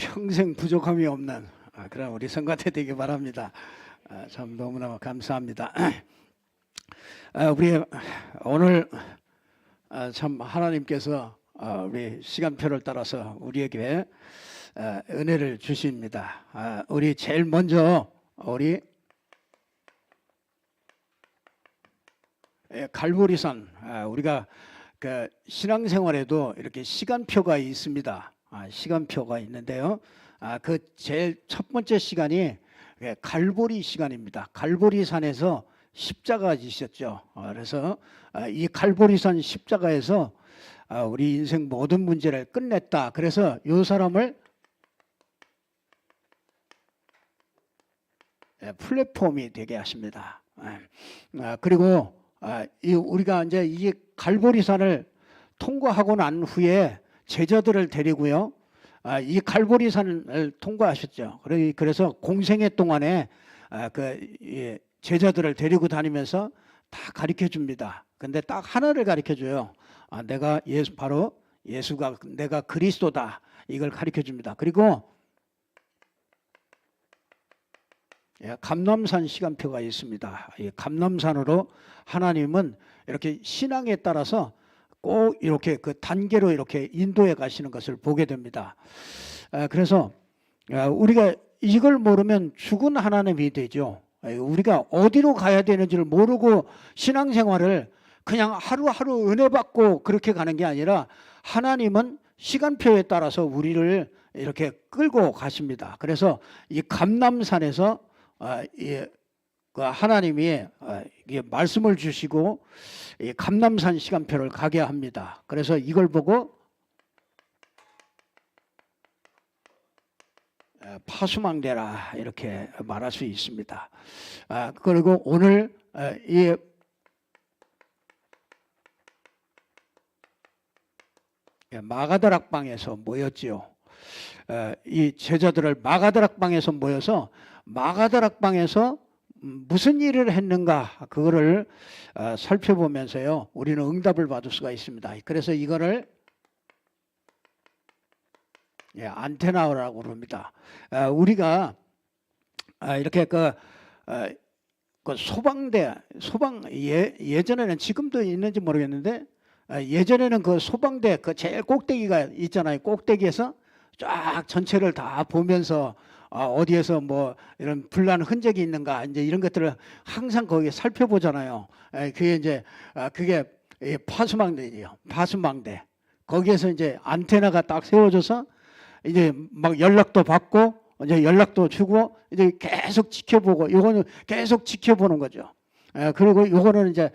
평생 부족함이 없는 그런 우리 성가대 되기 바랍니다. 참 너무나 감사합니다. 우리 오늘 참 하나님께서 우리 시간표를 따라서 우리에게 은혜를 주십니다. 우리 제일 먼저 우리 갈보리산 우리가 그 신앙생활에도 이렇게 시간표가 있습니다. 시간표가 있는데요. 그 제일 첫 번째 시간이 갈보리 시간입니다. 갈보리산에서 십자가 지셨죠. 그래서 이 갈보리산 십자가에서 우리 인생 모든 문제를 끝냈다. 그래서 이 사람을 플랫폼이 되게 하십니다. 그리고 우리가 이제 이 갈보리산을 통과하고 난 후에 제자들을 데리고요. 이 갈보리산을 통과하셨죠. 그래서 공생애 동안에 그 제자들을 데리고 다니면서 다 가르쳐 줍니다. 근데 딱 하나를 가르쳐 줘요. 내가 바로 예수가 내가 그리스도다. 이걸 가르쳐 줍니다. 그리고 감람산 시간표가 있습니다. 이 감람산으로 하나님은 이렇게 신앙에 따라서 꼭 이렇게 그 단계로 이렇게 인도해 가시는 것을 보게 됩니다. 그래서 우리가 이걸 모르면 죽은 하나님이 되죠. 우리가 어디로 가야 되는지를 모르고 신앙생활을 그냥 하루하루 은혜 받고 그렇게 가는 게 아니라 하나님은 시간표에 따라서 우리를 이렇게 끌고 가십니다. 그래서 이 감람산에서 하나님이 말씀을 주시고 감람산 시간표를 가게 합니다. 그래서 이걸 보고 파수망대라 이렇게 말할 수 있습니다. 그리고 오늘 이 마가다락방에서 모였지요. 이 제자들을 마가다락방에서 모여서 마가다락방에서 무슨 일을 했는가 그거를 살펴보면서요 우리는 응답을 받을 수가 있습니다. 그래서 이거를 안테나라고 그럽니다. 우리가 이렇게 그 소방대 예전에는 지금도 있는지 모르겠는데 예전에는 그 소방대 그 제일 꼭대기가 있잖아요. 꼭대기에서 쫙 전체를 다 보면서 어디에서 뭐 이런 불난 흔적이 있는가 이제 이런 것들을 항상 거기에 살펴보잖아요. 그게 이제 그게 파수망대예요. 파수망대. 거기에서 이제 안테나가 딱 세워져서 이제 막 연락도 받고 이제 연락도 주고 이제 계속 지켜보고 요거는 계속 지켜보는 거죠. 그리고 요거는 이제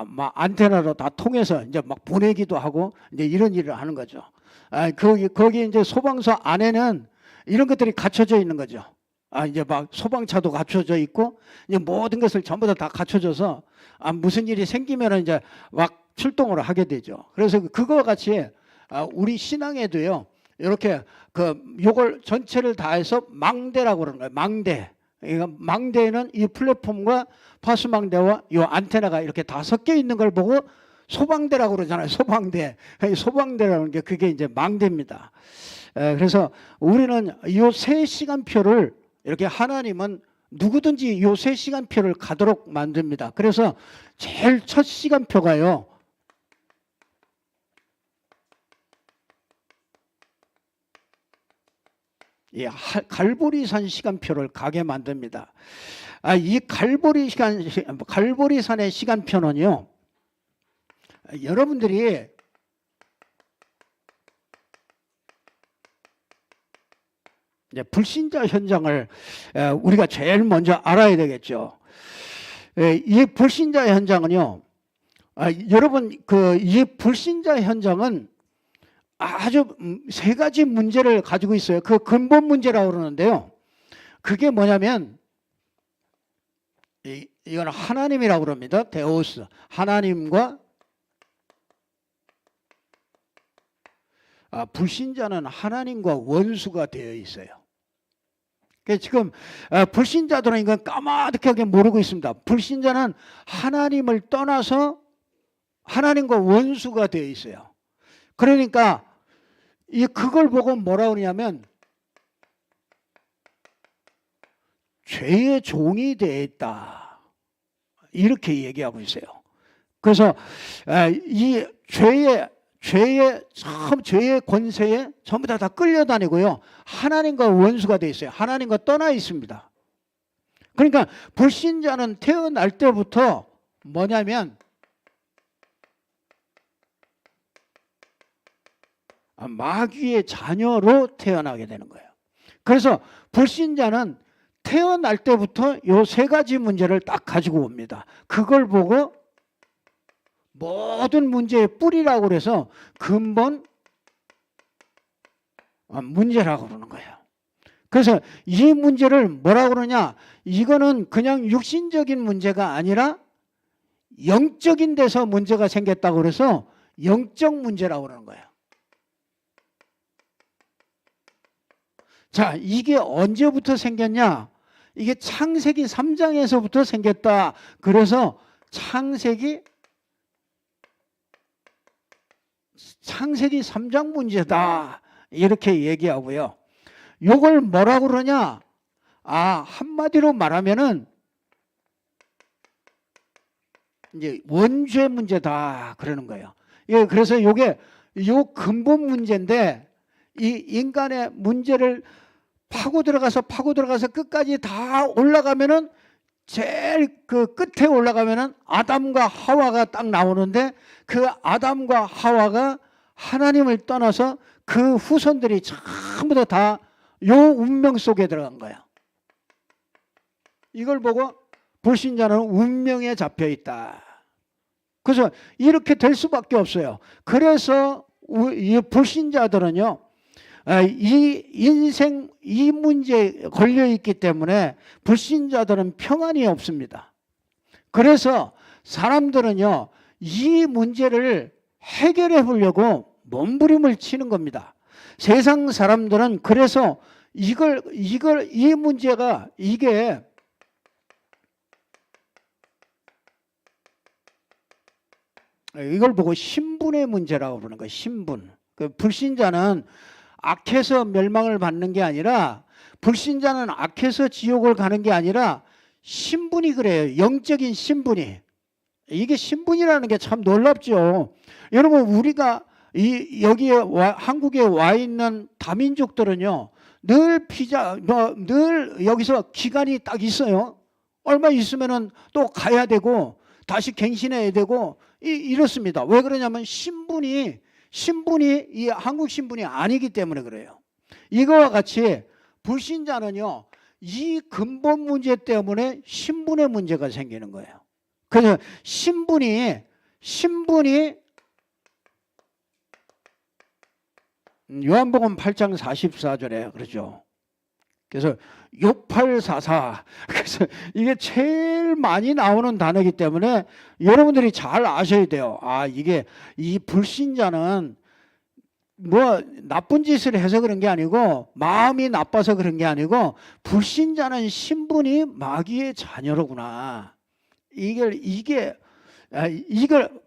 막 안테나로 다 통해서 이제 막 보내기도 하고 이제 이런 일을 하는 거죠. 거기 이제 소방서 안에는 이런 것들이 갖춰져 있는 거죠. 이제 막 소방차도 갖춰져 있고 이제 모든 것을 전부 다 갖춰져서 무슨 일이 생기면 이제 막 출동을 하게 되죠. 그래서 그거와 같이 우리 신앙에도요 이렇게 요걸 전체를 다 해서 망대라고 그러는 거예요. 망대. 망대에는 이 플랫폼과 파수망대와 요 안테나가 이렇게 다 섞여 있는 걸 보고 소방대라고 그러잖아요. 소방대. 소방대라는 게 그게 이제 망대입니다. 그래서 우리는 이 세 시간표를 이렇게 하나님은 누구든지 이 세 시간표를 가도록 만듭니다. 그래서 제일 첫 시간표가요. 갈보리산 시간표를 가게 만듭니다. 이 갈보리산의 시간표는요. 여러분들이 이제 불신자 현장을 우리가 제일 먼저 알아야 되겠죠. 이 불신자 현장은요. 여러분 이 불신자 현장은 아주 세 가지 문제를 가지고 있어요. 그 근본 문제라고 그러는데요. 그게 뭐냐면 이건 하나님이라고 그럽니다. 데오스. 하나님과 불신자는 하나님과 원수가 되어 있어요. 지금 불신자들은 이건 까마득하게 모르고 있습니다. 불신자는 하나님을 떠나서 하나님과 원수가 되어 있어요. 그러니까 그걸 보고 뭐라 그러냐면 죄의 종이 되어 있다. 이렇게 얘기하고 있어요. 그래서 이 죄의 권세에 전부 다 끌려다니고요. 하나님과 원수가 되어 있어요. 하나님과 떠나 있습니다. 그러니까 불신자는 태어날 때부터 뭐냐면 마귀의 자녀로 태어나게 되는 거예요. 그래서 불신자는 태어날 때부터 요 세 가지 문제를 딱 가지고 옵니다. 그걸 보고 모든 문제의 뿌리라고 그래서 근본 문제라고 그러는 거예요. 그래서 이 문제를 뭐라고 그러냐? 이거는 그냥 육신적인 문제가 아니라 영적인 데서 문제가 생겼다고 그래서 영적 문제라고 그러는 거예요. 자, 이게 언제부터 생겼냐? 이게 창세기 3장에서부터 생겼다. 그래서 창세기 3장 문제다. 이렇게 얘기하고요. 요걸 뭐라고 그러냐? 한마디로 말하면은 이제 원죄 문제다. 그러는 거예요. 예, 그래서 요게 요 근본 문제인데 이 인간의 문제를 파고 들어가서 끝까지 다 올라가면은 제일 그 끝에 올라가면은 아담과 하와가 딱 나오는데 그 아담과 하와가 하나님을 떠나서 그 후손들이 전부 다 요 운명 속에 들어간 거야. 이걸 보고 불신자는 운명에 잡혀 있다. 그래서 이렇게 될 수밖에 없어요. 그래서 이 불신자들은요, 이 인생 이 문제에 걸려 있기 때문에 불신자들은 평안이 없습니다. 그래서 사람들은요, 이 문제를 해결해 보려고 몸부림을 치는 겁니다. 세상 사람들은 그래서 이 문제가 이게 이걸 보고 신분의 문제라고 부르는 거예요. 신분. 그 불신자는 악해서 멸망을 받는 게 아니라, 불신자는 악해서 지옥을 가는 게 아니라 신분이 그래요. 영적인 신분이. 이게 신분이라는 게 참 놀랍죠. 여러분, 우리가 여기에 한국에 와 있는 다민족들은요, 늘 늘 여기서 기간이 딱 있어요. 얼마 있으면은 또 가야 되고 다시 갱신해야 되고 이렇습니다. 왜 그러냐면 신분이 이 한국 신분이 아니기 때문에 그래요. 이거와 같이 불신자는요, 이 근본 문제 때문에 신분의 문제가 생기는 거예요. 그래서 신분이 요한복음 8장 44절에 그러죠. 그래서 6844. 그래서 이게 제일 많이 나오는 단어이기 때문에 여러분들이 잘 아셔야 돼요. 이게 이 불신자는 뭐 나쁜 짓을 해서 그런 게 아니고, 마음이 나빠서 그런 게 아니고, 불신자는 신분이 마귀의 자녀로구나. 이걸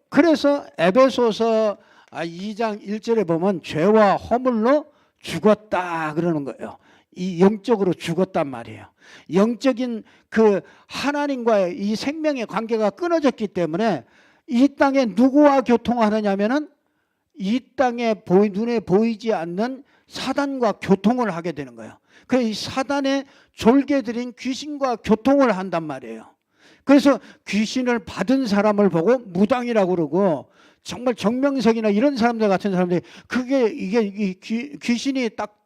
그래서 에베소서 2장 1절에 보면 죄와 허물로 죽었다 그러는 거예요. 이 영적으로 죽었단 말이에요. 영적인 그 하나님과의 이 생명의 관계가 끊어졌기 때문에 이 땅에 누구와 교통하느냐면은 이 땅에 눈에 보이지 않는 사단과 교통을 하게 되는 거예요. 그래서 이 사단의 졸개들인 귀신과 교통을 한단 말이에요. 그래서 귀신을 받은 사람을 보고 무당이라고 그러고, 정말 정명석이나 이런 사람들 같은 사람들이 이게 귀신이 딱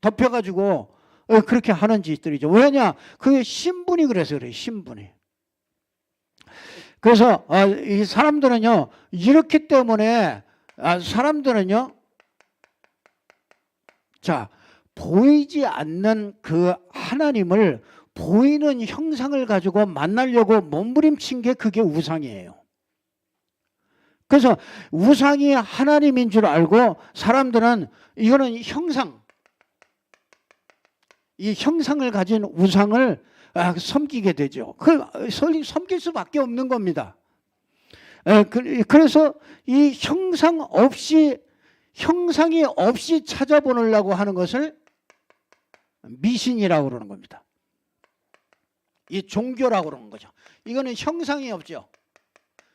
덮여가지고 그렇게 하는 짓들이죠. 왜냐? 그게 신분이 그래서 그래요. 신분이. 그래서 이 사람들은요, 이렇기 때문에 사람들은요, 자, 보이지 않는 그 하나님을 보이는 형상을 가지고 만나려고 몸부림친 게 그게 우상이에요. 그래서 우상이 하나님인 줄 알고 사람들은 이거는 형상, 이 형상을 가진 우상을 섬기게 되죠. 섬길 수밖에 없는 겁니다. 그래서 이 형상이 없이 찾아보려고 하는 것을 미신이라고 그러는 겁니다. 이 종교라고 그러는 거죠. 이거는 형상이 없죠.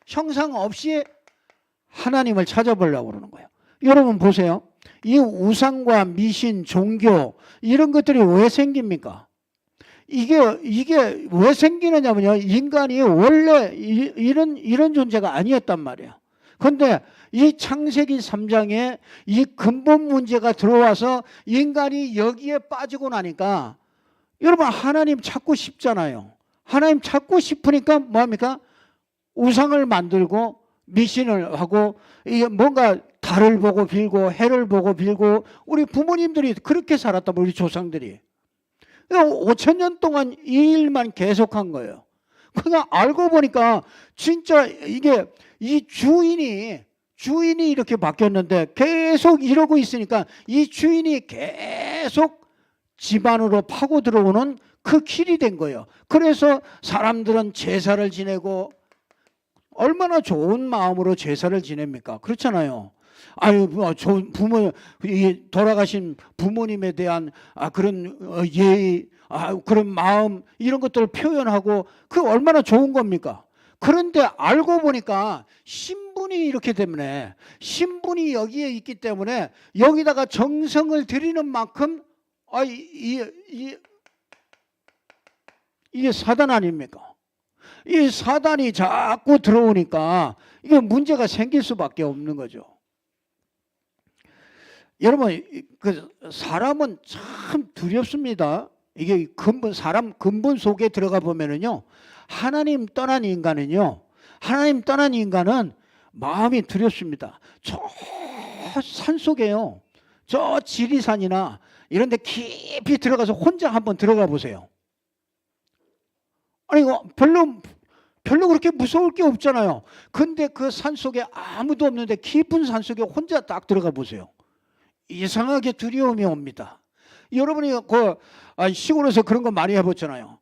형상 없이 하나님을 찾아보려고 그러는 거예요. 여러분 보세요. 이 우상과 미신, 종교 이런 것들이 왜 생깁니까? 이게 왜 생기느냐면요. 인간이 원래 이런 존재가 아니었단 말이에요. 그런데 이 창세기 3장에 이 근본 문제가 들어와서 인간이 여기에 빠지고 나니까 여러분 하나님 찾고 싶잖아요. 하나님 찾고 싶으니까 뭐합니까? 우상을 만들고 미신을 하고 뭔가 달을 보고 빌고 해를 보고 빌고 우리 부모님들이 그렇게 살았다. 우리 조상들이 5,000년 동안 이 일만 계속한 거예요. 그러니까 알고 보니까 진짜 이게 이 주인이 이렇게 바뀌었는데 계속 이러고 있으니까 이 주인이 계속 집안으로 파고 들어오는 그 길이 된 거예요. 그래서 사람들은 제사를 지내고 얼마나 좋은 마음으로 제사를 지냅니까? 그렇잖아요. 아유, 좋은 부모, 돌아가신 부모님에 대한 그런 예의, 그런 마음 이런 것들을 표현하고 그 얼마나 좋은 겁니까? 그런데 알고 보니까 신분이 이렇게 때문에 신분이 여기에 있기 때문에 여기다가 정성을 들이는 만큼 이게 사단 아닙니까? 이 사단이 자꾸 들어오니까 이게 문제가 생길 수밖에 없는 거죠. 여러분, 그 사람은 참 두렵습니다. 이게 사람 근본 속에 들어가 보면은요, 하나님 떠난 인간은 마음이 두렵습니다. 저 산속에요, 저 지리산이나 이런 데 깊이 들어가서 혼자 한번 들어가 보세요. 아니, 이거 별로 그렇게 무서울 게 없잖아요. 근데 그 산속에 아무도 없는데 깊은 산속에 혼자 딱 들어가 보세요. 이상하게 두려움이 옵니다. 여러분이 시골에서 그런 거 많이 해봤잖아요.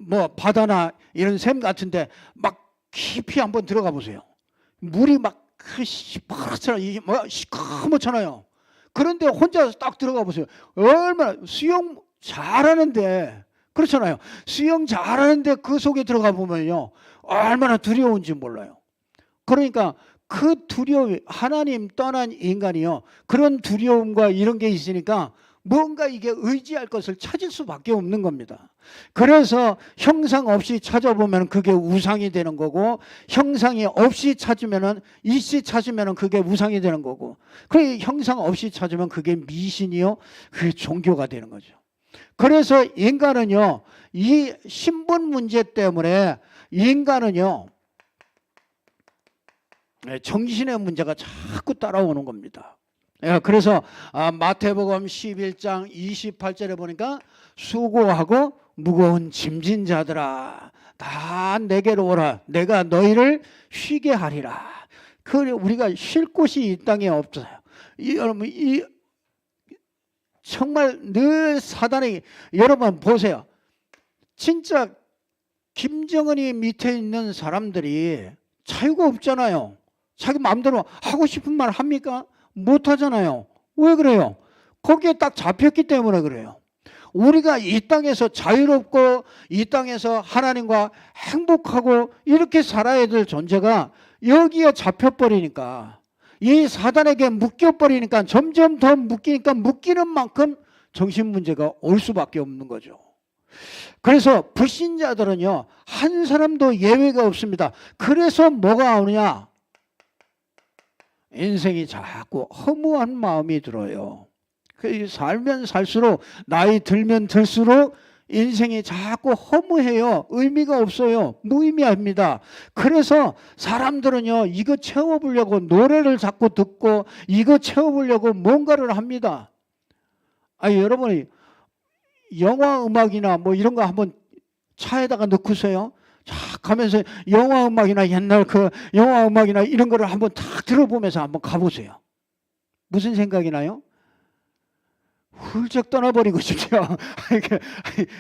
뭐 바다나 이런 샘 같은데 막 깊이 한번 들어가 보세요. 물이 막 시퍼렇잖아요. 이게 뭐 시커멓잖아요. 그런데 혼자 딱 들어가 보세요. 얼마나 수영 잘하는데, 그렇잖아요. 수영 잘하는데 그 속에 들어가 보면요, 얼마나 두려운지 몰라요. 그러니까 그 두려움, 하나님 떠난 인간이요, 그런 두려움과 이런 게 있으니까 뭔가 이게 의지할 것을 찾을 수밖에 없는 겁니다. 그래서 형상 없이 찾아보면 그게 우상이 되는 거고, 형상이 없이 찾으면은 일시 찾으면은 그게 우상이 되는 거고, 그 형상 없이 찾으면 그게 미신이요, 그게 종교가 되는 거죠. 그래서 인간은요, 이 신분 문제 때문에 인간은요, 정신의 문제가 자꾸 따라오는 겁니다. 그래서 마태복음 11장 28절에 보니까 수고하고 무거운 짐진 자들아 다 내게로 오라, 내가 너희를 쉬게 하리라. 우리가 쉴 곳이 이 땅에 없어요. 여러분, 정말 늘 사단이, 여러분 보세요. 진짜 김정은이 밑에 있는 사람들이 자유가 없잖아요. 자기 마음대로 하고 싶은 말 합니까? 못 하잖아요. 왜 그래요? 거기에 딱 잡혔기 때문에 그래요. 우리가 이 땅에서 자유롭고 이 땅에서 하나님과 행복하고 이렇게 살아야 될 존재가 여기에 잡혀버리니까, 이 사단에게 묶여버리니까 점점 더 묶이니까 묶이는 만큼 정신문제가 올 수밖에 없는 거죠. 그래서 불신자들은요, 한 사람도 예외가 없습니다. 그래서 뭐가 오느냐? 인생이 자꾸 허무한 마음이 들어요. 살면 살수록, 나이 들면 들수록 인생이 자꾸 허무해요. 의미가 없어요. 무의미합니다. 그래서 사람들은요, 이거 채워보려고 노래를 자꾸 듣고 이거 채워보려고 뭔가를 합니다. 여러분이 영화 음악이나 뭐 이런 거 한번 차에다가 넣고서요, 쫙 가면서 영화 음악이나 옛날 그 영화 음악이나 이런 거를 한번 탁 들어보면서 한번 가보세요. 무슨 생각이 나요? 훌쩍 떠나버리고 싶죠.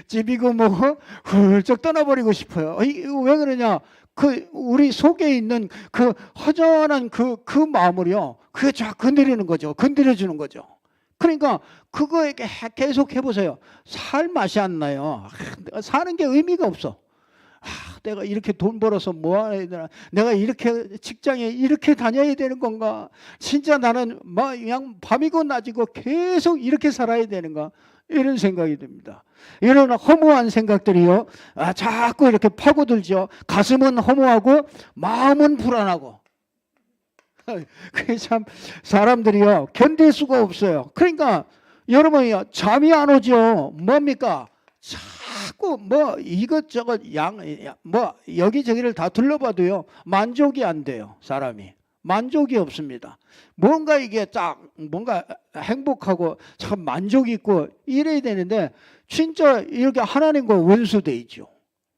집이고 뭐고 훌쩍 떠나버리고 싶어요. 왜 그러냐? 우리 속에 있는 그 허전한 그 마음을요, 그게 쫙 건드리는 거죠. 건드려주는 거죠. 그러니까 그거에 계속 해보세요. 살 맛이 안 나요. 사는 게 의미가 없어. 내가 이렇게 돈 벌어서 뭐 해야 되나? 내가 이렇게 직장에 이렇게 다녀야 되는 건가? 진짜 나는 뭐 그냥 밤이고 낮이고 계속 이렇게 살아야 되는가? 이런 생각이 듭니다. 이런 허무한 생각들이요, 자꾸 이렇게 파고들죠. 가슴은 허무하고 마음은 불안하고. 그게 참 사람들이요 견딜 수가 없어요. 그러니까 여러분이요 잠이 안 오죠. 뭡니까? 자꾸 뭐 이것저것 뭐 여기저기를 다 둘러봐도요 만족이 안 돼요. 사람이 만족이 없습니다. 뭔가 이게 딱 뭔가 행복하고 참 만족 있고 이래야 되는데 진짜 이렇게 하나님과 원수돼 있죠.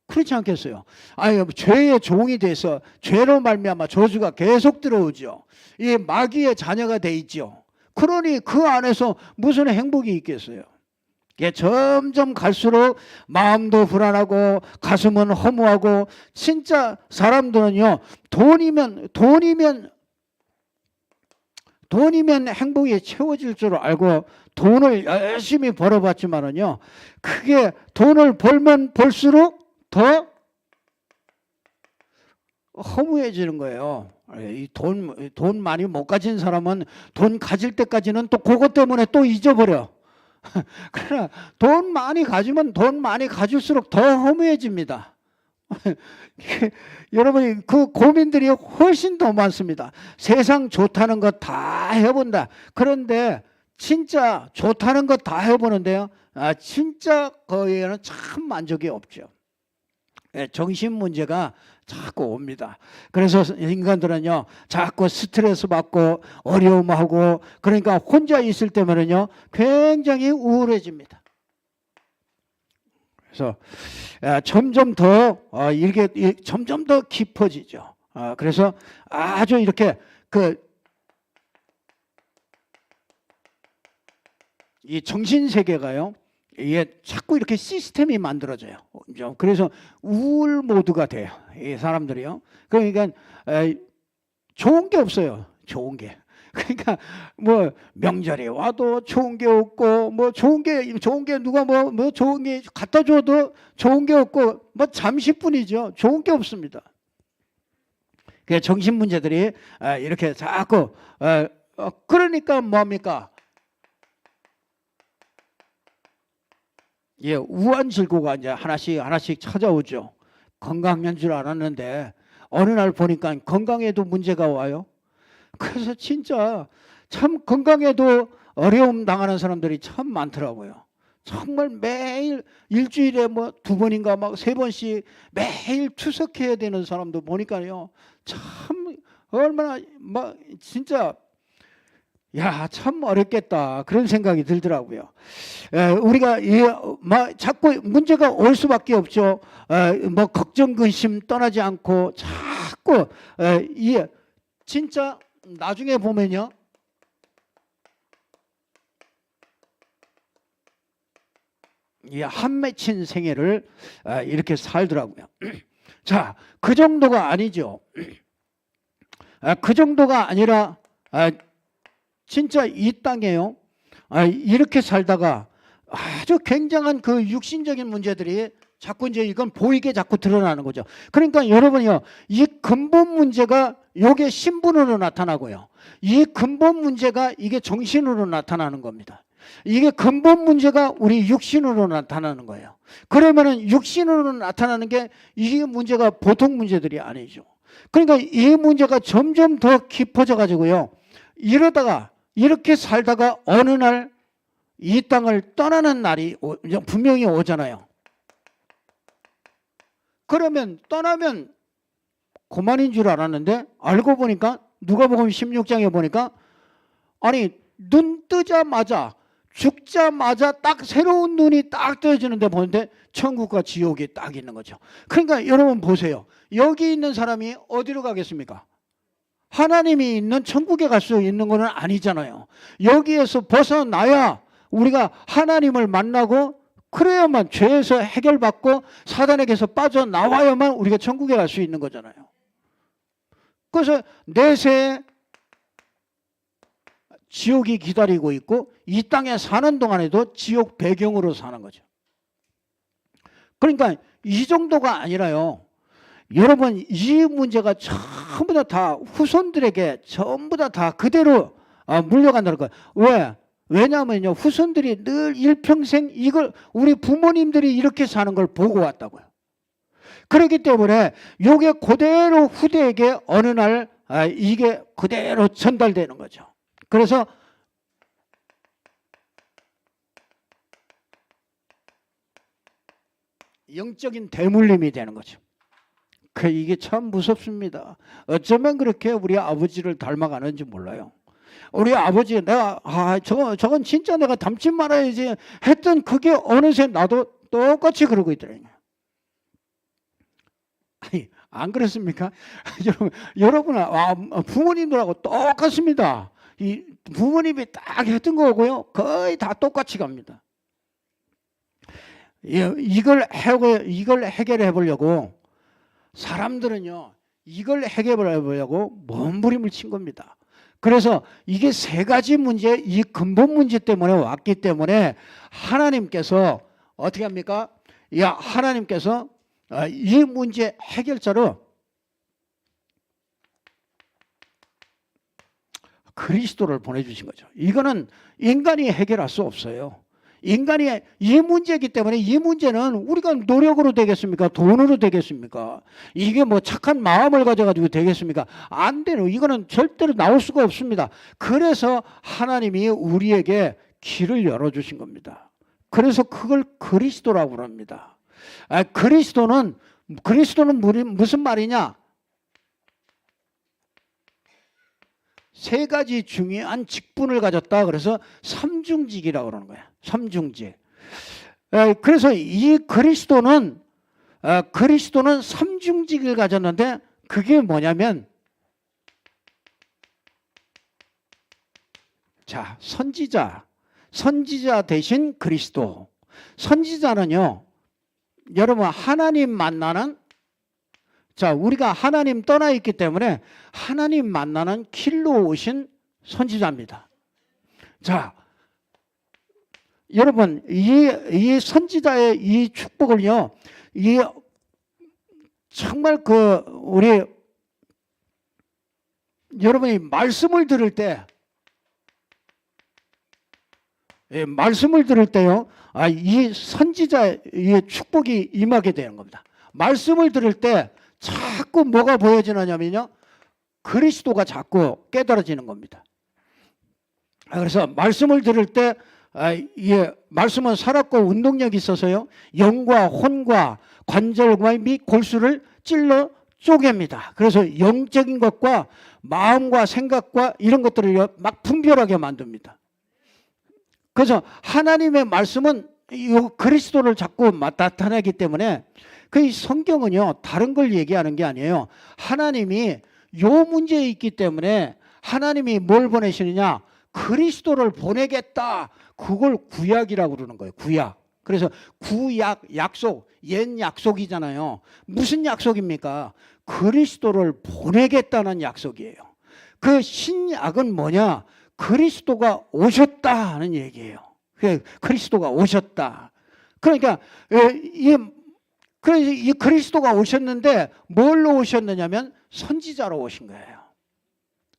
그렇지 않겠어요? 아니 죄의 종이 돼서 죄로 말미암아 저주가 계속 들어오죠. 이 마귀의 자녀가 돼 있죠. 그러니 그 안에서 무슨 행복이 있겠어요? 이게 점점 갈수록 마음도 불안하고 가슴은 허무하고 진짜 사람들은요 돈이면 행복이 채워질 줄 알고 돈을 열심히 벌어봤지만은요 그게 돈을 벌면 벌수록 더 허무해지는 거예요. 돈 많이 못 가진 사람은 돈 가질 때까지는 또 그것 때문에 또 잊어버려. 그러나 돈 많이 가지면 돈 많이 가질수록 더 허무해집니다. 여러분이 그 고민들이 훨씬 더 많습니다. 세상 좋다는 거 다 해본다. 그런데 진짜 좋다는 거 다 해보는데요 진짜 거기에는 참 만족이 없죠. 정신 문제가 자꾸 옵니다. 그래서 인간들은요 자꾸 스트레스 받고 어려움하고 그러니까 혼자 있을 때면은요 굉장히 우울해집니다. 그래서 점점 더 이게 점점 더 깊어지죠. 그래서 아주 이렇게 이 정신 세계가요 이게 자꾸 이렇게 시스템이 만들어져요. 그래서 우울 모드가 돼요. 이 사람들이요. 그러니까 좋은 게 없어요. 좋은 게. 그러니까 뭐 명절이 와도 좋은 게 없고 뭐 좋은 게 누가 뭐 좋은 게 갖다 줘도 좋은 게 없고 뭐 잠시뿐이죠. 좋은 게 없습니다. 그 정신 문제들이 이렇게 자꾸 그러니까 뭡니까? 예, 우환질고가 이제 하나씩 찾아오죠. 건강한 줄 알았는데 어느 날 보니까 건강에도 문제가 와요. 그래서 진짜 참 건강에도 어려움 당하는 사람들이 참 많더라고요. 정말 매일 일주일에 뭐 2번인가 막 3번씩 매일 투석해야 되는 사람도 보니까요. 참 얼마나 막 진짜 참 어렵겠다 그런 생각이 들더라고요. 우리가 자꾸 문제가 올 수밖에 없죠. 뭐 걱정 근심 떠나지 않고 자꾸 진짜 나중에 보면요 한 맺힌 생애를 이렇게 살더라고요. 자, 그 정도가 아니죠. 그 정도가 아니라 진짜 이 땅에요 이렇게 살다가 아주 굉장한 그 육신적인 문제들이 자꾸 이제 이건 보이게 자꾸 드러나는 거죠. 그러니까 여러분이요 이 근본 문제가 요게 신분으로 나타나고요 이 근본 문제가 이게 정신으로 나타나는 겁니다. 이게 근본 문제가 우리 육신으로 나타나는 거예요. 그러면은 육신으로 나타나는 게 이 문제가 보통 문제들이 아니죠. 그러니까 이 문제가 점점 더 깊어져 가지고요 이러다가 이렇게 살다가 어느 날 이 땅을 떠나는 날이 분명히 오잖아요. 그러면 떠나면 그만인 줄 알았는데 알고 보니까 누가복음 16장에 보니까 아니 눈 뜨자마자 죽자마자 딱 새로운 눈이 딱 떠지는데 보는데 천국과 지옥이 딱 있는 거죠. 그러니까 여러분 보세요. 여기 있는 사람이 어디로 가겠습니까? 하나님이 있는 천국에 갈 수 있는 것은 아니잖아요. 여기에서 벗어나야 우리가 하나님을 만나고 그래야만 죄에서 해결받고 사단에게서 빠져나와야만 우리가 천국에 갈 수 있는 거잖아요. 그래서 내세 지옥이 기다리고 있고 이 땅에 사는 동안에도 지옥 배경으로 사는 거죠. 그러니까 이 정도가 아니라요. 여러분 이 문제가 전부 다 후손들에게 전부 다 그대로 물려간다는 거예요. 왜? 왜냐하면요. 후손들이 늘 일평생 이걸 우리 부모님들이 이렇게 사는 걸 보고 왔다고요. 그렇기 때문에 이게 그대로 후대에게 어느 날 이게 그대로 전달되는 거죠. 그래서 영적인 대물림이 되는 거죠. 이게 참 무섭습니다. 어쩌면 그렇게 우리 아버지를 닮아가는지 몰라요. 우리 아버지 내가 저건 진짜 내가 닮지 말아야지 했던 그게 어느새 나도 똑같이 그러고 있더라고요. 아니 안 그렇습니까? 여러분 부모님들하고 똑같습니다. 이 부모님이 딱 했던 거고요. 거의 다 똑같이 갑니다. 이걸 해결해 보려고 사람들은요. 이걸 해결해 보려고 몸부림을 친 겁니다. 그래서 이게 세 가지 문제, 이 근본 문제 때문에 왔기 때문에 하나님께서 어떻게 합니까? 하나님께서 이 문제 해결자로 그리스도를 보내주신 거죠. 이거는 인간이 해결할 수 없어요. 인간이 이 문제이기 때문에 이 문제는 우리가 노력으로 되겠습니까? 돈으로 되겠습니까? 이게 뭐 착한 마음을 가져가지고 되겠습니까? 안 되는, 이거는 절대로 나올 수가 없습니다. 그래서 하나님이 우리에게 길을 열어주신 겁니다. 그래서 그걸 그리스도라고 합니다. 그리스도는 무슨 말이냐? 세 가지 중요한 직분을 가졌다. 그래서 삼중직이라고 그러는 거야. 삼중직. 그래서 이 그리스도는 삼중직을 가졌는데 그게 뭐냐면 자, 선지자 대신 그리스도. 선지자는요. 여러분 하나님 만나는 우리가 하나님 떠나 있기 때문에 하나님 만나는 길로 오신 선지자입니다. 자, 여러분 이 선지자의 이 축복을요, 정말 우리 여러분이 말씀을 들을 때요, 이 선지자의 이 축복이 임하게 되는 겁니다. 말씀을 들을 때 자꾸 뭐가 보여지느냐면요, 그리스도가 자꾸 깨달아지는 겁니다. 그래서 말씀을 들을 때 말씀은 살았고 운동력이 있어서요, 영과 혼과 관절과 및 골수를 찔러 쪼갭니다. 그래서 영적인 것과 마음과 생각과 이런 것들을 막 분별하게 만듭니다. 그래서 하나님의 말씀은 이 그리스도를 자꾸 나타내기 때문에 그 성경은요, 다른 걸 얘기하는 게 아니에요. 하나님이 요 문제에 있기 때문에 하나님이 뭘 보내시느냐? 그리스도를 보내겠다. 그걸 구약이라고 그러는 거예요. 구약. 그래서 구약, 약속, 옛 약속이잖아요. 무슨 약속입니까? 그리스도를 보내겠다는 약속이에요. 그 신약은 뭐냐? 그리스도가 오셨다 하는 얘기예요. 그리스도가 오셨다. 그러니까 이 그리스도가 오셨는데 뭘로 오셨느냐면 선지자로 오신 거예요.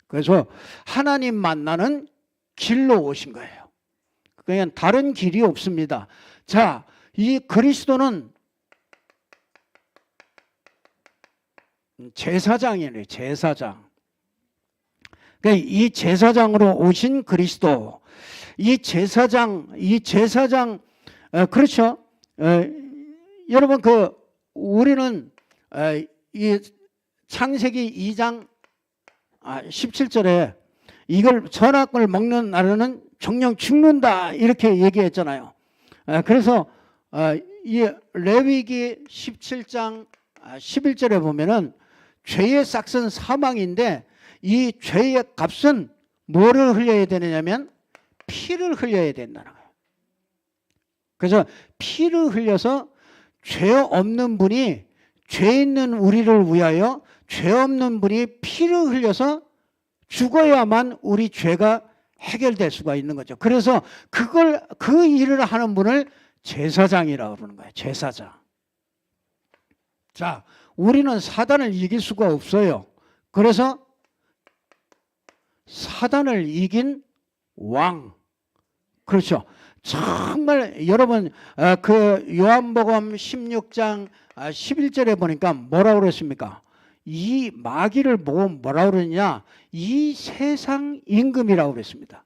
그래서 하나님 만나는 길로 오신 거예요. 그냥 다른 길이 없습니다. 자, 이 그리스도는 제사장이에요. 제사장. 그러니까 이 제사장으로 오신 그리스도. 이 제사장 그렇죠? 여러분 우리는 이 창세기 2장 17절에 이걸 선악을 먹는 날에는 정령 죽는다 이렇게 얘기했잖아요. 그래서 이 레위기 17장 11절에 보면은 죄의 삭은 사망인데 이 죄의 값은 뭐를 흘려야 되느냐면 피를 흘려야 된다는 거예요. 그래서 피를 흘려서 죄 없는 분이, 죄 있는 우리를 위하여 죄 없는 분이 피를 흘려서 죽어야만 우리 죄가 해결될 수가 있는 거죠. 그래서 그 일을 하는 분을 제사장이라고 그러는 거예요. 제사장. 자, 우리는 사단을 이길 수가 없어요. 그래서 사단을 이긴 왕. 그렇죠. 정말 여러분 그 요한복음 16장 11절에 보니까 뭐라고 그랬습니까? 이 마귀를 보고 뭐라고 그러냐? 이 세상 임금이라고 그랬습니다.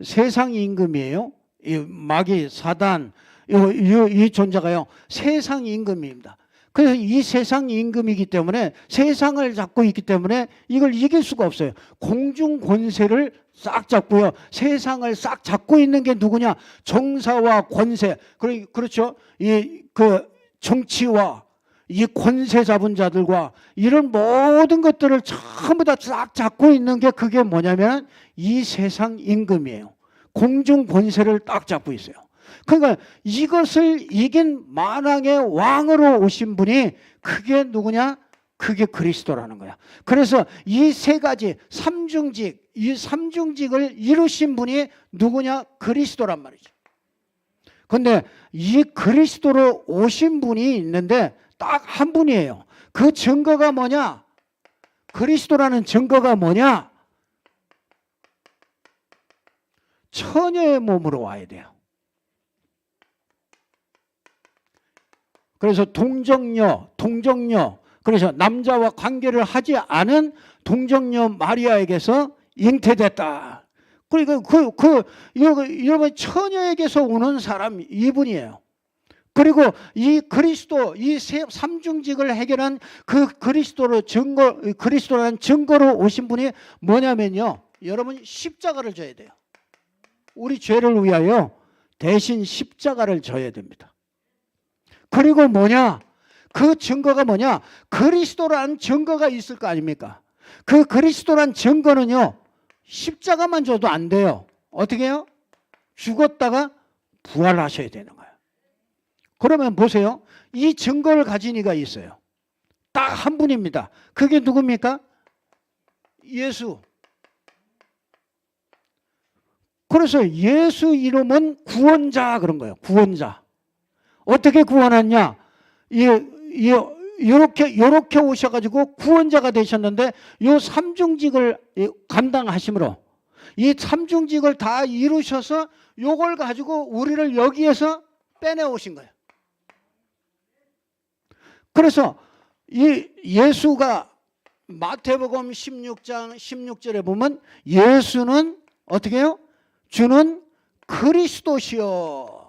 세상 임금이에요. 이 마귀 사단 이 존재가요. 세상 임금입니다. 그래서 이 세상 임금이기 때문에 세상을 잡고 있기 때문에 이걸 이길 수가 없어요. 공중 권세를 싹 잡고요. 세상을 싹 잡고 있는 게 누구냐? 정사와 권세. 그렇죠. 그 정치와 이 권세 잡은 자들과 이런 모든 것들을 전부 다 싹 잡고 있는 게 그게 뭐냐면 이 세상 임금이에요. 공중 권세를 딱 잡고 있어요. 그러니까 이것을 이긴 만왕의 왕으로 오신 분이 그게 누구냐? 그게 그리스도라는 거야. 그래서 이 세 가지 삼중직, 이 삼중직을 이루신 분이 누구냐? 그리스도란 말이죠. 그런데 이 그리스도로 오신 분이 있는데 딱 한 분이에요. 그 증거가 뭐냐? 그리스도라는 증거가 뭐냐? 처녀의 몸으로 와야 돼요. 그래서 동정녀, 그래서 남자와 관계를 하지 않은 동정녀 마리아에게서 잉태됐다. 그리고 여러분 처녀에게서 오는 사람 이분이에요. 그리고 이 그리스도, 이 삼중직을 해결한 그 그리스도라는 증거로 오신 분이 뭐냐면요. 여러분 십자가를 져야 돼요. 우리 죄를 위하여 대신 십자가를 져야 됩니다. 그리고 뭐냐? 그 증거가 뭐냐? 그리스도라는 증거가 있을 거 아닙니까? 그 그리스도란 증거는요. 십자가만 줘도 안 돼요. 어떻게 해요? 죽었다가 부활하셔야 되는 거예요. 그러면 보세요. 이 증거를 가진 이가 있어요. 딱 한 분입니다. 그게 누굽니까? 예수. 그래서 예수 이름은 구원자 그런 거예요. 구원자. 어떻게 구원했냐? 이렇게 오셔가지고 구원자가 되셨는데 이 삼중직을 감당하심으로 이 삼중직을 다 이루셔서 요걸 가지고 우리를 여기에서 빼내오신 거예요. 그래서 이 예수가 마태복음 16장 16절에 보면 예수는 어떻게 해요? 주는 그리스도시요.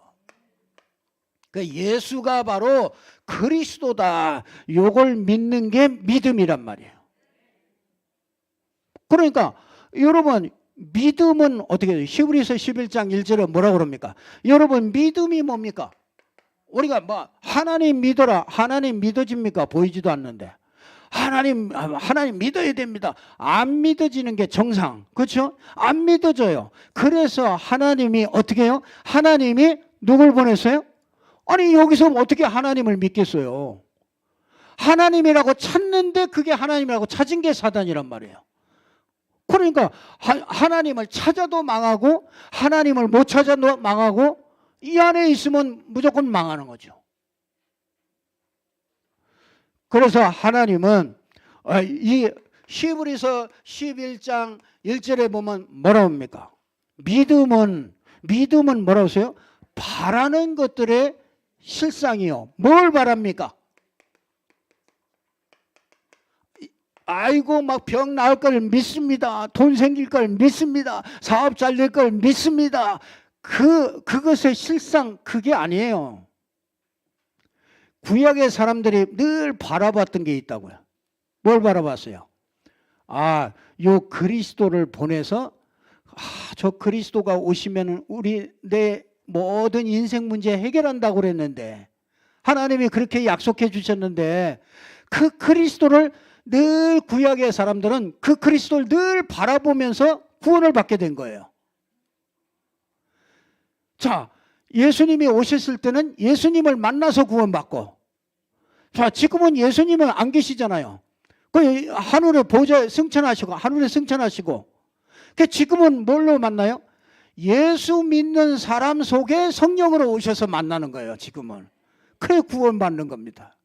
그 예수가 바로 그리스도다. 요걸 믿는 게 믿음이란 말이에요. 그러니까 여러분 믿음은 어떻게 해요? 히브리서 11장 1절에 뭐라고 그럽니까? 여러분 믿음이 뭡니까? 우리가 뭐 하나님 믿어라. 하나님 믿어집니까? 보이지도 않는데. 하나님 믿어야 됩니다. 안 믿어지는 게 정상. 그렇죠? 안 믿어져요. 그래서 하나님이 어떻게 해요? 하나님이 누굴 보냈어요? 아니 여기서 어떻게 하나님을 믿겠어요? 하나님이라고 찾는데 그게 하나님이라고 찾은 게 사단이란 말이에요. 그러니까 하나님을 찾아도 망하고 하나님을 못 찾아도 망하고 이 안에 있으면 무조건 망하는 거죠. 그래서 하나님은 이 히브리서 11장 1절에 보면 뭐라고 합니까? 믿음은 뭐라고 하세요? 바라는 것들의 실상이요. 뭘 바랍니까? 아이고 막 병 나을 걸 믿습니다. 돈 생길 걸 믿습니다. 사업 잘 될 걸 믿습니다. 그것의 실상 그게 아니에요. 구약의 사람들이 늘 바라봤던 게 있다고요. 뭘 바라봤어요? 요 그리스도를 보내서 저 그리스도가 오시면 내 모든 인생 문제 해결한다고 그랬는데 하나님이 그렇게 약속해 주셨는데 그 그리스도를 늘 구약의 사람들은 그 그리스도를 늘 바라보면서 구원을 받게 된 거예요. 자, 예수님이 오셨을 때는 예수님을 만나서 구원받고 자, 지금은 예수님은 안 계시잖아요. 그 하늘의 보좌에 승천하시고 하늘에 승천하시고 그 지금은 뭘로 만나요? 예수 믿는 사람 속에 성령으로 오셔서 만나는 거예요. 지금은 그래 구원받는 겁니다.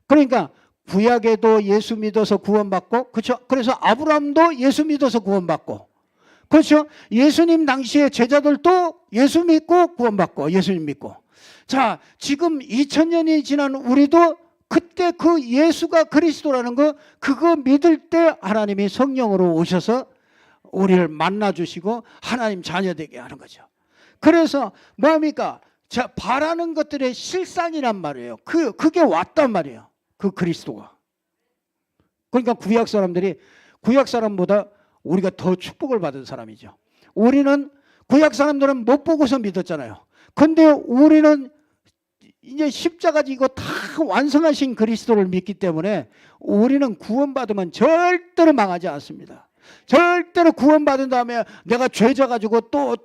그러니까 구약에도 예수 믿어서 구원받고, 그렇죠? 그래서 아브라함도 예수 믿어서 구원받고, 그렇죠? 예수님 당시에 제자들도 예수 믿고 구원받고, 예수님 믿고. 자, 지금 2000년이 지난 우리도 그때 그 예수가 그리스도라는 거 그거 믿을 때 하나님이 성령으로 오셔서 우리를 만나주시고 하나님 자녀 되게 하는 거죠. 그래서 뭐합니까? 자, 바라는 것들의 실상이란 말이에요. 그게 왔단 말이에요. 그 그리스도가. 그러니까 구약 사람들이 구약 사람보다 우리가 더 축복을 받은 사람이죠. 우리는 구약 사람들은 못 보고서 믿었잖아요. 근데 우리는 이제 십자가 지고 다 완성하신 그리스도를 믿기 때문에 우리는 구원받으면 절대로 망하지 않습니다. 절대로 구원받은 다음에 내가 죄져 가지고 또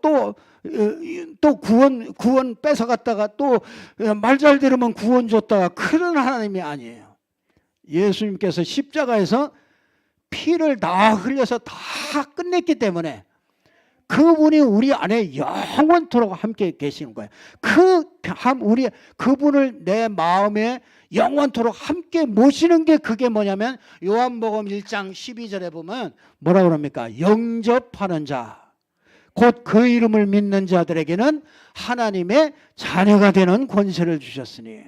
구원 뺏어갔다가 또 말 잘 들으면 구원 줬다가 그런 하나님이 아니에요. 예수님께서 십자가에서 피를 다 흘려서 다 끝냈기 때문에 그분이 우리 안에 영원토록 함께 계시는 거예요. 그분을 내 마음에 영원토록 함께 모시는 게 그게 뭐냐면 요한복음 1장 12절에 보면 뭐라 그럽니까? 영접하는 자, 곧 그 이름을 믿는 자들에게는 하나님의 자녀가 되는 권세를 주셨으니,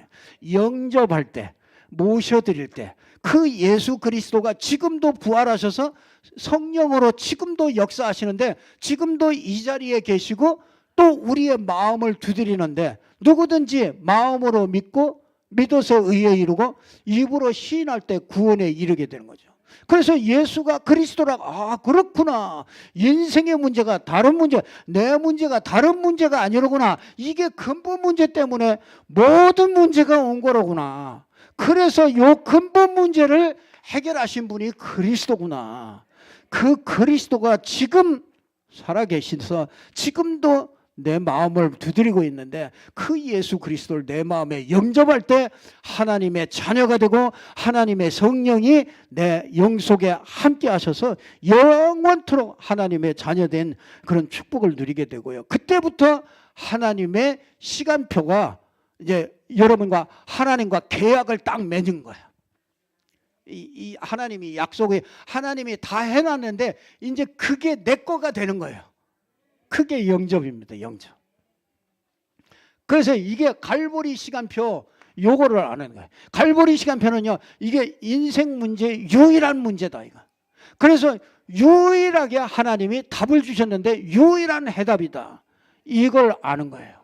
영접할 때, 모셔드릴 때 그 예수 그리스도가 지금도 부활하셔서 성령으로 지금도 역사하시는데 지금도 이 자리에 계시고 또 우리의 마음을 두드리는데 누구든지 마음으로 믿고 믿어서 의에 이르고 입으로 시인할 때 구원에 이르게 되는 거죠. 그래서 예수가 그리스도라고, 아 그렇구나, 인생의 문제가 다른 문제, 내 문제가 다른 문제가 아니로구나, 이게 근본 문제 때문에 모든 문제가 온 거로구나. 그래서 요 근본 문제를 해결하신 분이 그리스도구나. 그 그리스도가 지금 살아계셔서 지금도 내 마음을 두드리고 있는데 그 예수 그리스도를 내 마음에 영접할 때 하나님의 자녀가 되고 하나님의 성령이 내 영속에 함께 하셔서 영원토록 하나님의 자녀된 그런 축복을 누리게 되고요. 그때부터 하나님의 시간표가 이제 여러분과 하나님과 계약을 딱 맺은 거예요. 이 하나님이 약속이 하나님이 다 해놨는데 이제 그게 내 거가 되는 거예요. 그게 영접입니다. 영접. 그래서 이게 갈보리 시간표 요거를 아는 거예요. 갈보리 시간표는요, 이게 인생 문제 유일한 문제다 이거. 그래서 유일하게 하나님이 답을 주셨는데 유일한 해답이다. 이걸 아는 거예요.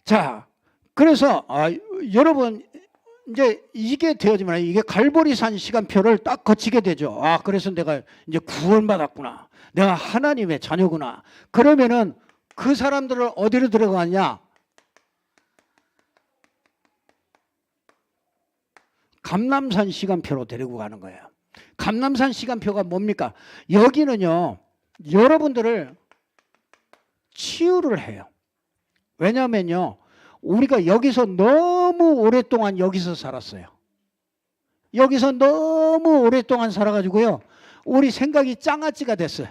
자, 그래서 여러분 이제 이게 되어지면 이게 갈보리산 시간표를 딱 거치게 되죠. 아, 그래서 내가 이제 구원받았구나. 내가 하나님의 자녀구나. 그러면은 그 사람들을 어디로 들어가냐? 감람산 시간표로 데리고 가는 거예요. 감람산 시간표가 뭡니까? 여기는요, 여러분들을 치유를 해요. 왜냐하면요, 우리가 여기서 너무 오랫동안 여기서 살았어요. 여기서 너무 오랫동안 살아가지고요, 우리 생각이 짱아찌가 됐어요.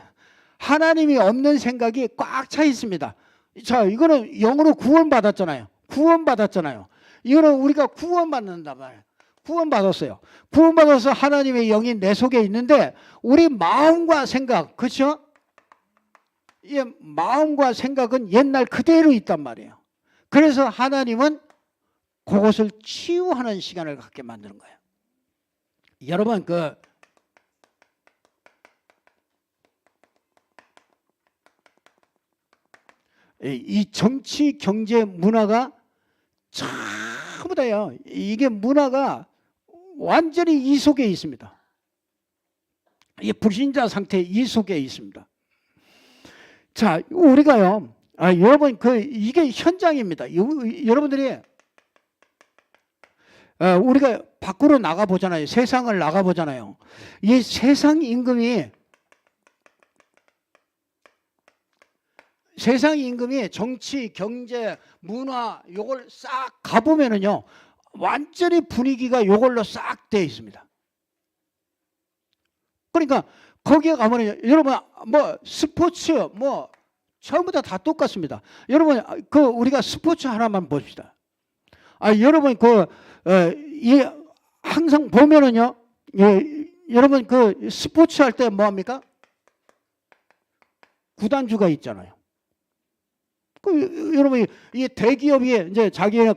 하나님이 없는 생각이 꽉 차 있습니다. 자, 이거는 영으로 구원받았잖아요. 구원받았잖아요. 이거는 우리가 구원받는다 말이에요. 구원받았어요. 구원받아서 하나님의 영이 내 속에 있는데 우리 마음과 생각, 그렇죠? 이 마음과 생각은 옛날 그대로 있단 말이에요. 그래서 하나님은 그것을 치유하는 시간을 갖게 만드는 거예요. 여러분 이 정치, 경제, 문화가 전부 다요. 이게 문화가 완전히 이 속에 있습니다. 이 불신자 상태 이 속에 있습니다. 자, 우리가요, 여러분 이게 현장입니다. 여러분들이 우리가 밖으로 나가 보잖아요. 세상을 나가 보잖아요. 이 세상 임금이 세상 임금이 정치, 경제, 문화 요걸 싹 가보면은요 완전히 분위기가 요걸로 싹 돼 있습니다. 그러니까 거기에 가면은 여러분 뭐 스포츠 뭐 전부 다 똑같습니다. 여러분 그 우리가 스포츠 하나만 봅시다. 여러분 이 항상 보면은요 여러분 그 스포츠 할 때 뭐 합니까? 구단주가 있잖아요. 여러분 이 대기업이 이제 자기의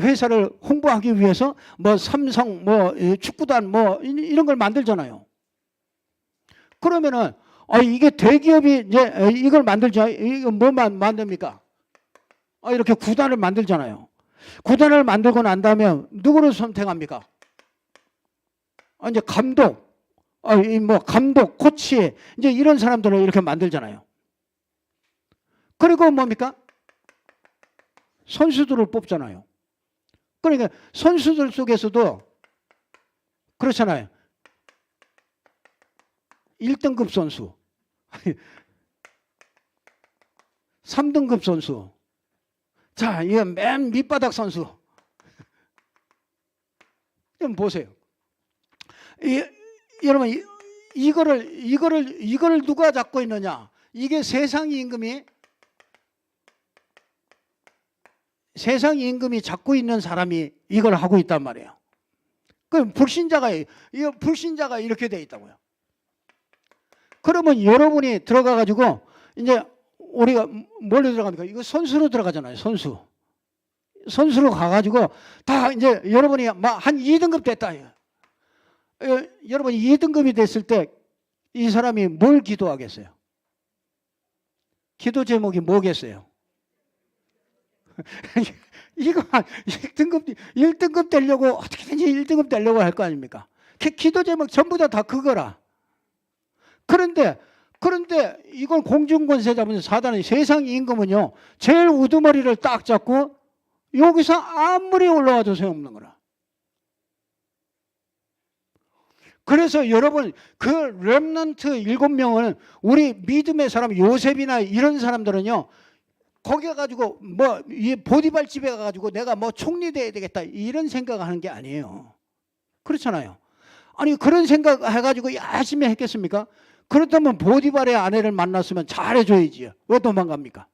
회사를 홍보하기 위해서 뭐 삼성 뭐 축구단 뭐 이런 걸 만들잖아요. 그러면은 이게 대기업이 이제 이걸 만들죠. 이거 뭐만 만듭니까? 이렇게 구단을 만들잖아요. 구단을 만들고 난 다음에 누구를 선택합니까? 이제 감독, 뭐 감독, 코치 이제 이런 사람들을 이렇게 만들잖아요. 그리고 뭡니까? 선수들을 뽑잖아요. 그러니까 선수들 속에서도 그렇잖아요. 1등급 선수, 3등급 선수, 자, 이거 맨 밑바닥 선수. 좀 보세요. 여러분, 이거를 누가 잡고 있느냐? 이게 세상 임금이 잡고 있는 사람이 이걸 하고 있단 말이에요. 그럼 불신자가 이렇게 돼 있다고요. 그러면 여러분이 들어가 가지고 이제 우리가 뭘로 들어갑니까? 이거 선수로 들어가잖아요. 선수로 가 가지고 다 이제 여러분이 막 한 2등급 됐다. 여러분 2등급이 됐을 때 이 사람이 뭘 기도하겠어요? 기도 제목이 뭐겠어요? 이거 1등급 되려고 어떻게든지 1등급 되려고 할 거 아닙니까? 기도 제목 전부 다 그거라. 그런데 이걸 공중권세 잡은 사단의 세상 임금은요 제일 우두머리를 딱 잡고 여기서 아무리 올라와도 소용없는 거라. 그래서 여러분 그 렘넌트 7명은 우리 믿음의 사람 요셉이나 이런 사람들은요 거기 가가지고 뭐 이 보디발 집에 가가지고 내가 뭐 총리 돼야 되겠다 이런 생각을 하는 게 아니에요. 그렇잖아요. 아니 그런 생각 해가지고 열심히 했겠습니까? 그렇다면 보디발의 아내를 만났으면 잘해줘야지. 왜 도망갑니까?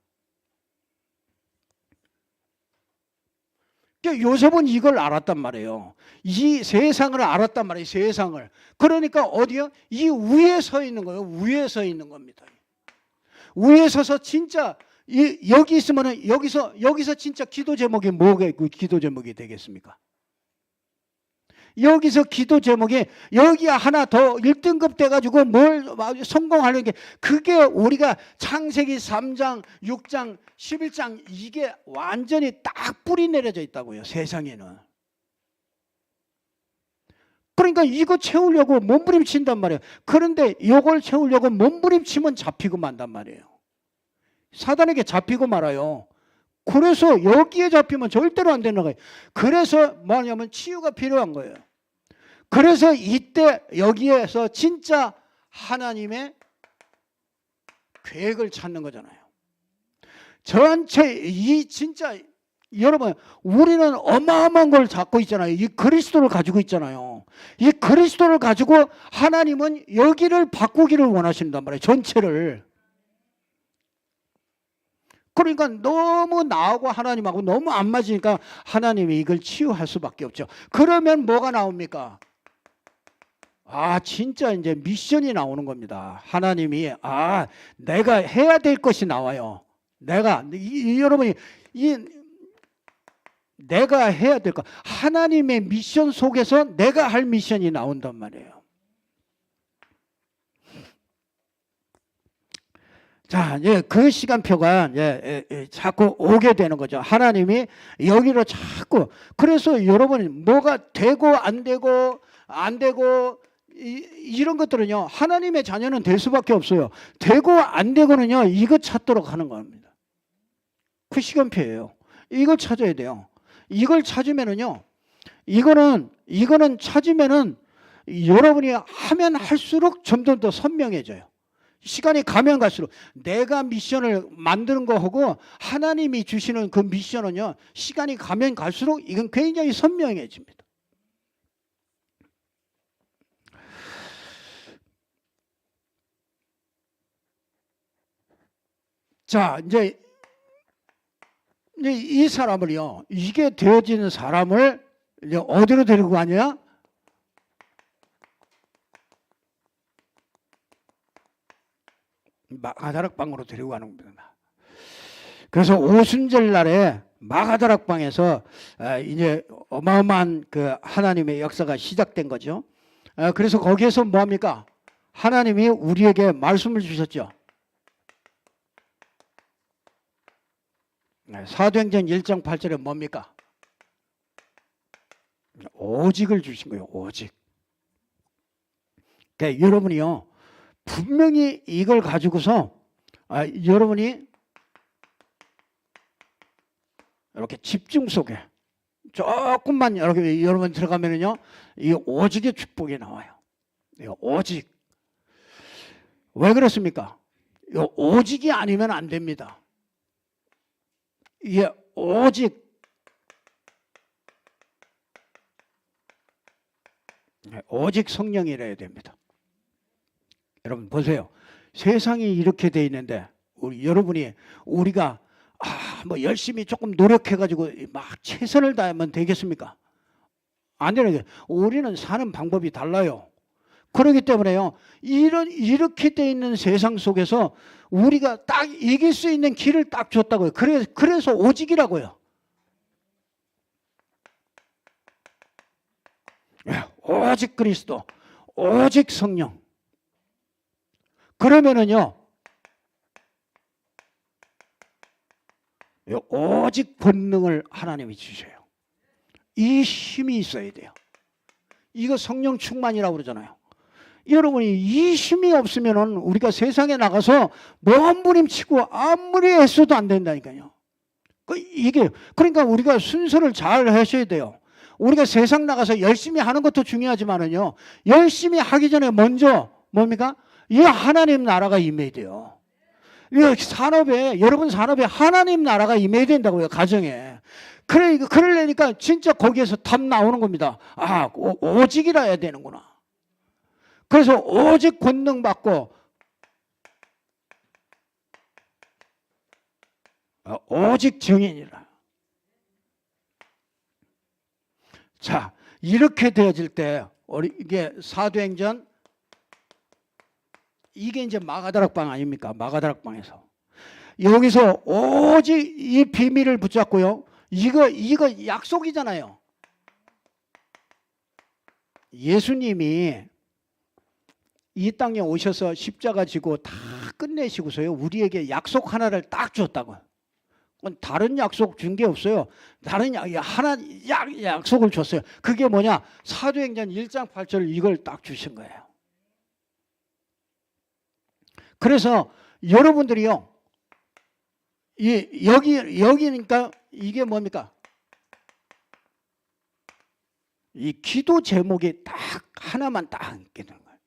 요셉은 이걸 알았단 말이에요. 이 세상을 알았단 말이에요. 세상을. 그러니까 어디요? 이 위에 서 있는 거예요. 위에 서 있는 겁니다. 위에 서서 진짜 여기 있으면은 여기서 진짜 기도 제목이 뭐가 기도 제목이 되겠습니까? 여기서 기도 제목이 여기 하나 더 1등급 돼가지고 뭘 성공하는 게 그게 우리가 창세기 3장, 6장, 11장 이게 완전히 딱 뿌리 내려져 있다고요. 세상에는. 그러니까 이거 채우려고 몸부림친단 말이에요. 그런데 이걸 채우려고 몸부림치면 잡히고 만단 말이에요. 사단에게 잡히고 말아요. 그래서 여기에 잡히면 절대로 안 되는 거예요. 그래서 뭐냐면 치유가 필요한 거예요. 그래서 이때 여기에서 진짜 하나님의 계획을 찾는 거잖아요. 전체 이 진짜 여러분 우리는 어마어마한 걸 갖고 있잖아요. 이 그리스도를 가지고 있잖아요. 이 그리스도를 가지고 하나님은 여기를 바꾸기를 원하신단 말이에요. 전체를. 그러니까 너무 나하고 하나님하고 너무 안 맞으니까 하나님이 이걸 치유할 수밖에 없죠. 그러면 뭐가 나옵니까? 진짜 이제 미션이 나오는 겁니다. 하나님이 내가 해야 될 것이 나와요. 여러분이 내가 해야 될 것, 하나님의 미션 속에서 내가 할 미션이 나온단 말이에요. 자, 그 시간표가 자꾸 오게 되는 거죠. 하나님이 여기로 자꾸. 그래서 여러분 뭐가 되고 안 되고 이런 것들은요 하나님의 자녀는 될 수밖에 없어요. 되고 안 되고는요 이거 찾도록 하는 겁니다. 그 시간표예요. 이걸 찾아야 돼요. 이걸 찾으면은요 이거는 찾으면은 여러분이 하면 할수록 점점 더 선명해져요. 시간이 가면 갈수록 내가 미션을 만드는 거하고 하나님이 주시는 그 미션은요, 시간이 가면 갈수록 이건 굉장히 선명해집니다. 자, 이제 이 사람을요, 이게 되어지는 사람을 이제 어디로 데리고 가냐? 마가다락방으로 데리고 가는 겁니다. 그래서 오순절 날에 마가다락방에서 이제 어마어마한 그 하나님의 역사가 시작된 거죠. 그래서 거기에서 뭐 합니까? 하나님이 우리에게 말씀을 주셨죠. 사도행전 1장 8절에 뭡니까? 오직을 주신 거예요. 오직. 그러니까 여러분이요, 분명히 이걸 가지고서 여러분이 이렇게 집중 속에 조금만 여러분 들어가면은요, 이 오직의 축복이 나와요. 오직. 왜 그렇습니까? 오직이 아니면 안 됩니다. 이게 오직 성령이라야 됩니다. 여러분 보세요. 세상이 이렇게 돼 있는데 우리가 뭐 열심히 조금 노력해가지고 막 최선을 다하면 되겠습니까? 안 되는 게 우리는 사는 방법이 달라요. 그렇기 때문에요. 이렇게 돼 있는 세상 속에서 우리가 딱 이길 수 있는 길을 딱 줬다고요. 그래서 오직이라고요. 오직 그리스도, 오직 성령. 그러면은요, 오직 본능을 하나님이 주셔요. 이 힘이 있어야 돼요. 이거 성령 충만이라고 그러잖아요. 여러분이 이 힘이 없으면은 우리가 세상에 나가서 몸부림치고 아무리 애써도 안 된다니까요. 그러니까 우리가 순서를 잘 하셔야 돼요. 우리가 세상 나가서 열심히 하는 것도 중요하지만은요, 열심히 하기 전에 먼저 뭡니까? 이 하나님 나라가 임해야 돼요. 여러분 산업에 하나님 나라가 임해야 된다고요, 가정에. 그러려니까 진짜 거기에서 답 나오는 겁니다. 오직이라 해야 되는구나. 그래서 오직 권능 받고 오직 증인이라. 자, 이렇게 되어질 때 이게 사도행전, 이게 이제 마가다락방 아닙니까? 마가다락방에서 여기서 오직 이 비밀을 붙잡고요. 이거 약속이잖아요. 예수님이 이 땅에 오셔서 십자가 지고 다 끝내시고서요, 우리에게 약속 하나를 딱 줬다고요. 다른 약속 준 게 없어요. 다른 약속을 줬어요. 그게 뭐냐? 사도행전 1장 8절 이걸 딱 주신 거예요. 그래서 여러분들이요, 여기니까 이게 뭡니까? 이 기도 제목이 딱 하나만 딱 있게 되는 거예요.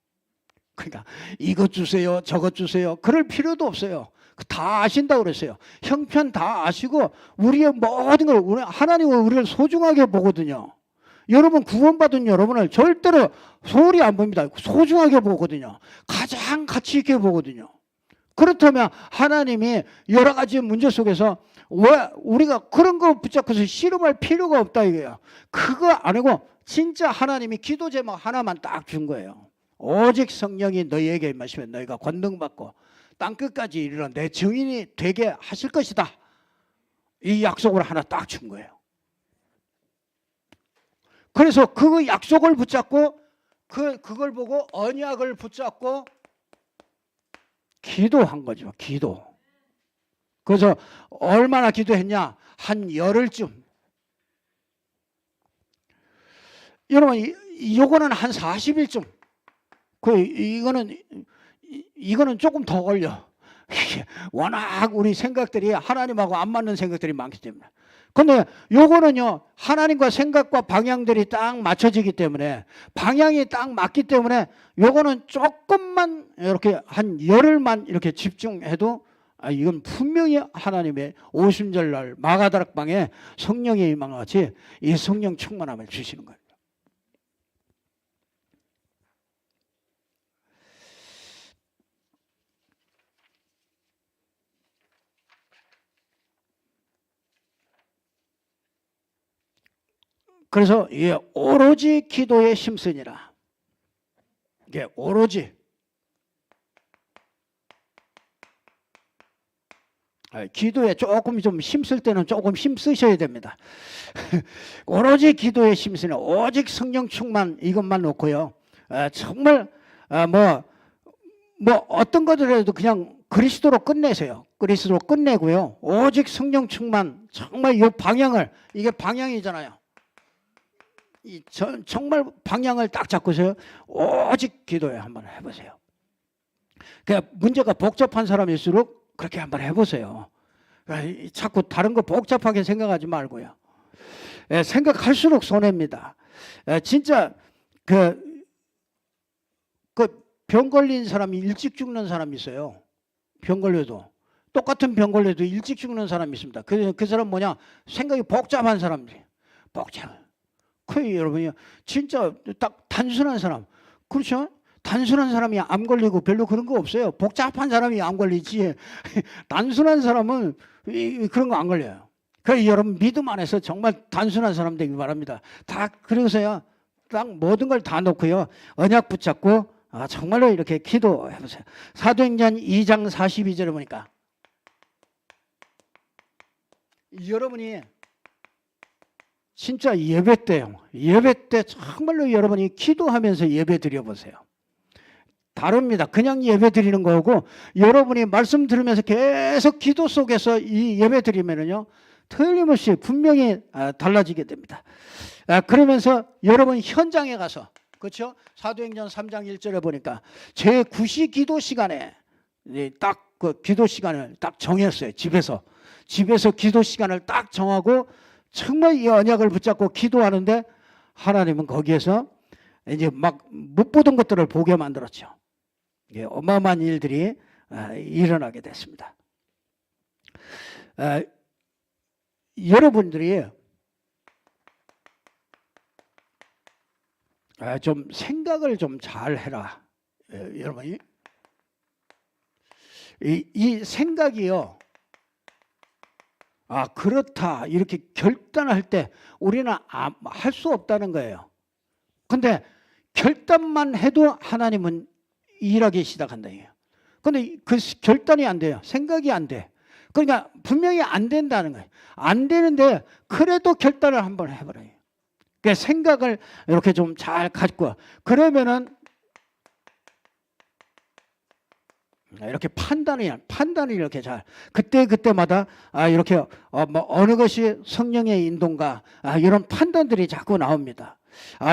그러니까 이것 주세요, 저것 주세요. 그럴 필요도 없어요. 다 아신다고 그랬어요. 형편 다 아시고 우리의 모든 걸, 하나님은 우리를 소중하게 보거든요. 여러분 구원받은 여러분을 절대로 소홀히 안 봅니다. 소중하게 보거든요. 가장 가치 있게 보거든요. 그렇다면 하나님이 여러 가지 문제 속에서 왜 우리가 그런 거 붙잡고서 씨름할 필요가 없다 이거예요. 그거 아니고 진짜 하나님이 기도 제목 하나만 딱 준 거예요. 오직 성령이 너희에게 임하시면 너희가 권능 받고 땅 끝까지 이르러 내 증인이 되게 하실 것이다. 이 약속을 하나 딱 준 거예요. 그래서 그 약속을 붙잡고 그걸 보고 언약을 붙잡고 기도한 거죠. 기도. 그래서 얼마나 기도했냐? 한 열흘쯤. 여러분 이거는 한 40일쯤. 이거는 조금 더 걸려. 워낙 우리 생각들이 하나님하고 안 맞는 생각들이 많기 때문에. 근데 요거는요, 하나님과 생각과 방향들이 딱 맞춰지기 때문에, 방향이 딱 맞기 때문에 요거는 조금만 이렇게 한 열흘만 이렇게 집중해도 이건 분명히 하나님의 오순절날 마가다락방에 성령의 임함과 같이 이 성령 충만함을 주시는 거예요. 그래서 이게 오로지 기도에 힘쓰니라. 이게 오로지 기도에 조금 좀 힘쓸 때는 조금 힘쓰셔야 됩니다. 오로지 기도에 힘쓰는 오직 성령 충만 이것만 놓고요. 정말 뭐 어떤 것들에도 그냥 그리스도로 끝내세요. 그리스도로 끝내고요. 오직 성령 충만 정말 이 방향을 이게 방향이잖아요. 정말 방향을 딱 잡고서요. 오직 기도에 한번 해보세요. 그러니까 문제가 복잡한 사람일수록 그렇게 한번 해보세요. 자꾸 다른 거 복잡하게 생각하지 말고요. 생각할수록 손해입니다. 진짜 그 병 걸린 사람이 일찍 죽는 사람이 있어요. 병 걸려도 똑같은 병 걸려도 일찍 죽는 사람이 있습니다. 그 사람 뭐냐? 생각이 복잡한 사람들이 복잡. 그 여러분이 진짜 딱 단순한 사람, 그렇죠? 단순한 사람이 암 걸리고 별로 그런 거 없어요. 복잡한 사람이 암 걸리지 단순한 사람은 그런 거 안 걸려요. 그래서 여러분 믿음 안에서 정말 단순한 사람 되기 바랍니다. 다 그러세요. 딱 모든 걸 다 놓고요. 언약 붙잡고 정말로 이렇게 기도해 보세요. 사도행전 2장 42절에 보니까 여러분이 진짜 예배 때요. 예배 때 정말로 여러분이 기도하면서 예배 드려보세요. 다릅니다. 그냥 예배 드리는 거고 여러분이 말씀 들으면서 계속 기도 속에서 이 예배 드리면은요. 틀림없이 분명히 달라지게 됩니다. 그러면서 여러분 현장에 가서 그렇죠? 사도행전 3장 1절에 보니까 제9시 기도 시간에 딱 그 기도 시간을 딱 정했어요. 집에서 기도 시간을 딱 정하고 정말 이 언약을 붙잡고 기도하는데 하나님은 거기에서 이제 막 못 보던 것들을 보게 만들었죠. 어마어마한 일들이 일어나게 됐습니다. 여러분들이 좀 생각을 좀 잘 해라. 여러분이 이 생각이요. 그렇다 이렇게 결단할 때 우리는 할 수 없다는 거예요. 근데 결단만 해도 하나님은 일하기 시작한다. 근데 그 결단이 안 돼요. 생각이 안 돼. 그러니까 분명히 안 된다는 거예요. 안 되는데 그래도 결단을 한번 해버려요. 그러니까 생각을 이렇게 좀 잘 가지고 그러면은 이렇게 판단이 이렇게 잘 그때마다 이렇게 뭐 어느 것이 성령의 인도인가 이런 판단들이 자꾸 나옵니다.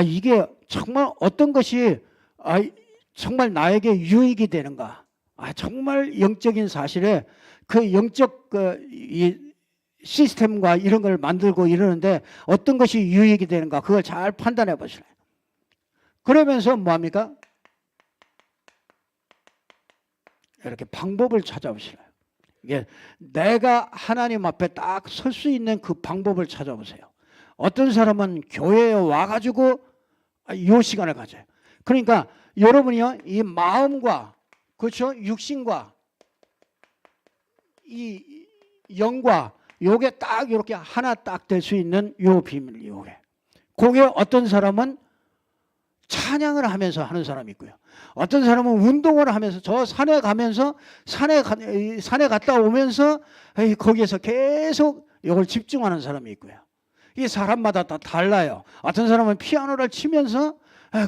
이게 정말 어떤 것이 정말 나에게 유익이 되는가? 정말 영적인 사실에 그 영적 이 시스템과 이런 걸 만들고 이러는데 어떤 것이 유익이 되는가? 그걸 잘 판단해 보시래요. 그러면서 뭐합니까? 이렇게 방법을 찾아보시래요. 이게 내가 하나님 앞에 딱 설 수 있는 그 방법을 찾아보세요. 어떤 사람은 교회에 와가지고 이 시간을 가져요. 그러니까 여러분이요, 이 마음과 그렇죠, 육신과 이 영과 요게 딱 이렇게 하나 딱 될 수 있는 요 비밀, 요게. 그게 어떤 사람은 찬양을 하면서 하는 사람이 있고요. 어떤 사람은 운동을 하면서 저 산에 가면서 산에 갔다 오면서 거기에서 계속 이걸 집중하는 사람이 있고요. 이 사람마다 다 달라요. 어떤 사람은 피아노를 치면서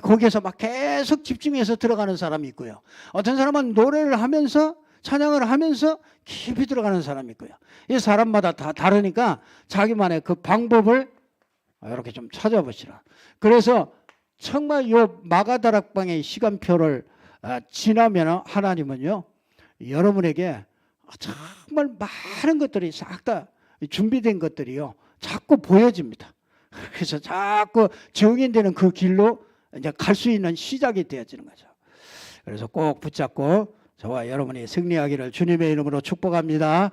거기에서 막 계속 집중해서 들어가는 사람이 있고요. 어떤 사람은 노래를 하면서 찬양을 하면서 깊이 들어가는 사람이 있고요. 이 사람마다 다 다르니까 자기만의 그 방법을 이렇게 좀 찾아보시라. 그래서 정말 요 마가다락방의 시간표를 지나면 하나님은요 여러분에게 정말 많은 것들이 싹 다 준비된 것들이요 자꾸 보여집니다. 그래서 자꾸 증인되는 그 길로 이제 갈 수 있는 시작이 되어지는 거죠. 그래서 꼭 붙잡고 저와 여러분이 승리하기를 주님의 이름으로 축복합니다.